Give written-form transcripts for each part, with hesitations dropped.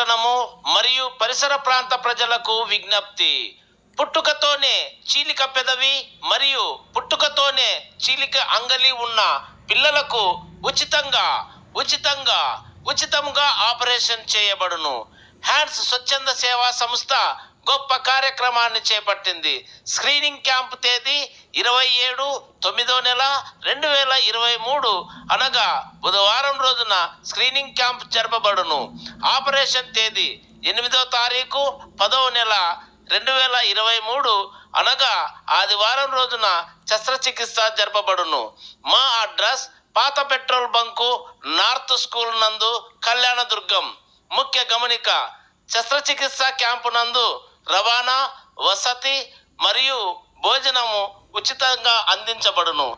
పట్టణము మరియు పరిసర ప్రాంత ప్రజలకు విజ్ఞప్తి. పుట్టుకతోనే చీలిక పెదవి మరియు పుట్టుకతోనే చీలిక అంగలి ఉన్న పిల్లలకు ఉచితంగా ఆపరేషన్ చేయబడును. హ్యాండ్స్ స్వచ్ఛంద సేవా సంస్థ గొప్ప కార్యక్రమాన్ని చేపట్టింది. స్క్రీనింగ్ క్యాంప్ తేదీ 27/9/2023 అనగా బుధవారం రోజున స్క్రీనింగ్ క్యాంప్ జరపబడును. ఆపరేషన్ తేదీ 8/10/10/2023 అనగా ఆదివారం రోజున శస్త్రచికిత్స జరపబడును. మా అడ్రస్ పాత పెట్రోల్ బంకు, నార్త్ స్కూల్ నందు, కళ్యాణదుర్గం. ముఖ్య గమనిక: శస్త్రచికిత్స క్యాంపు నందు రవాణా, వసతి మరియు భోజనము ఉచితంగా అందించబడును.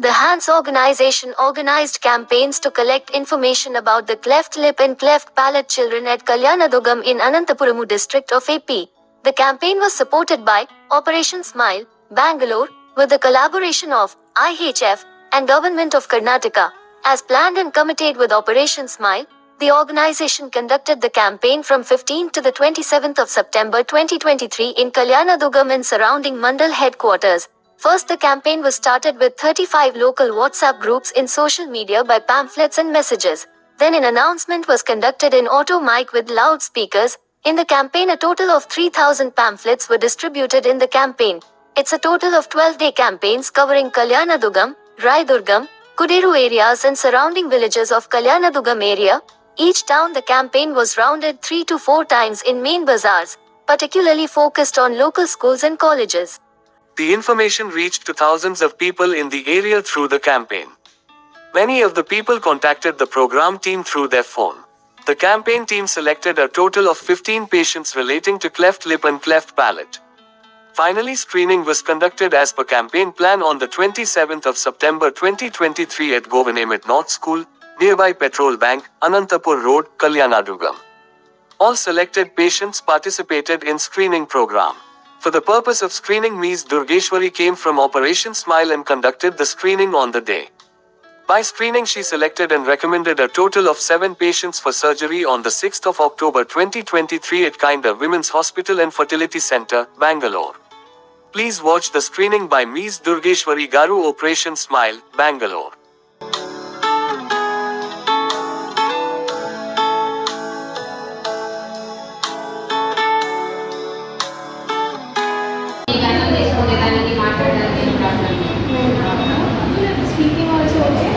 The HANDS organization organized campaigns to collect information about the cleft lip and cleft palate children at Kalyanadugam in Anantapuramu district of AP. The campaign was supported by Operation Smile, Bangalore, with the collaboration of IHF and Government of Karnataka. As planned and committed with Operation Smile, the organization conducted the campaign from 15th to the 27th of September 2023 in Kalyanadugam and surrounding Mandal headquarters. First, the campaign was started with 35 local WhatsApp groups in social media by pamphlets and messages. Then an announcement was conducted in auto mic with loudspeakers. In the campaign, a total of 3,000 pamphlets were distributed in the campaign. It's a total of 12-day campaigns covering Kalyanadugam, Raidurgam, Kuderu areas and surrounding villages of Kalyanadugam area. Each town the campaign was rounded 3 to 4 times in main bazaars, particularly focused on local schools and colleges. The information reached to thousands of people in the area through the campaign. Many of the people contacted the program team through their phone. The campaign team selected a total of 15 patients relating to cleft lip and cleft palate. Finally, screening was conducted as per campaign plan on the 27th of September 2023 at Govanemit North School, nearby Petrol Bank, Anantapur Road, Kalyanadugam. All selected patients participated in screening program. For the purpose of screening, Ms. Durgeshwari came from Operation Smile and conducted the screening on the day. By screening, she selected and recommended a total of 7 patients for surgery on the 6th of October 2023 at Kinder Women's Hospital and Fertility Center, Bangalore. Please watch the screening by Ms. Durgeshwari Garu, Operation Smile, Bangalore. Speaking also okay.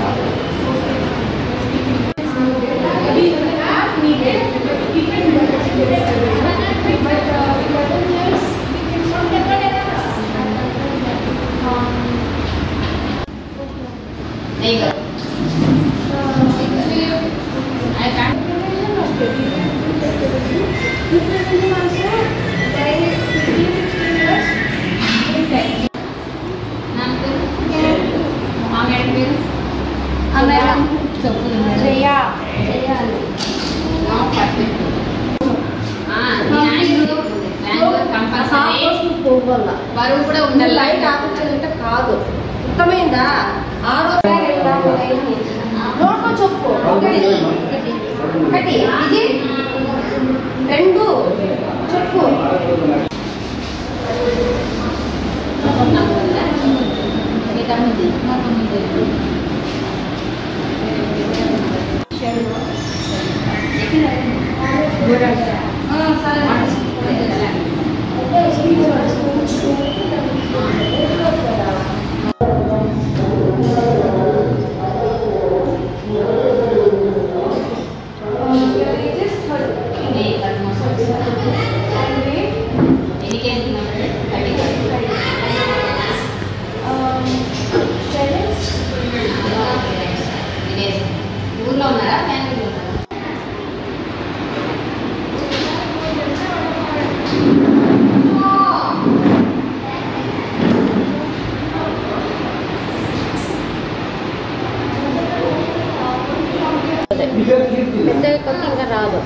బరువు కూడా ఉండాలి. Light ఆపించాలంటే కాదు, ఉత్తమైందా? నోట్లో చెప్పు. ఒకటి ఇది 2 చెప్పు. ఊర్లో ఉన్నారా? ఫ్యామిలీలో ఉన్నారా? పెద్దగా కొత్త ఇంకా రాదు.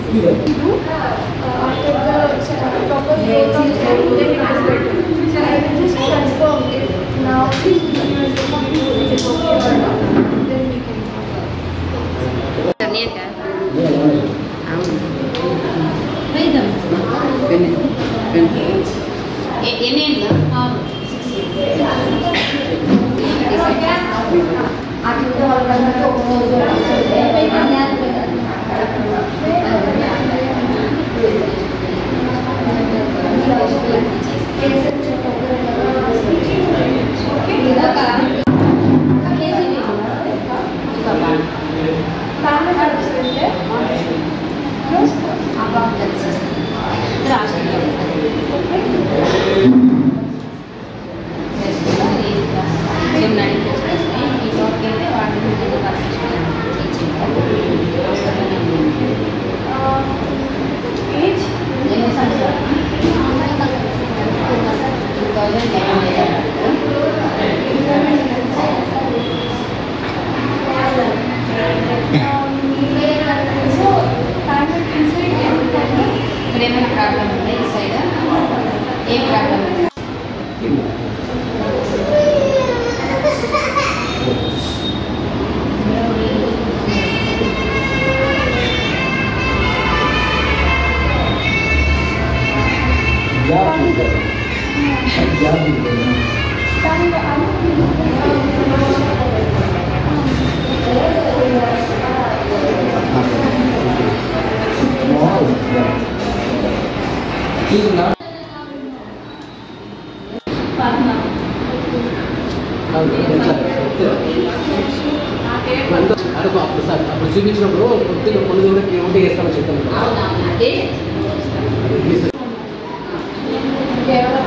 after the proper growth of the then it is better. So I will just confirm if now this video is okay or not, then we can అప్పుడు చూపించినప్పుడు కొద్దిగా కొన్ని ఉంటే చేస్తామని చెప్తాను. కేవలం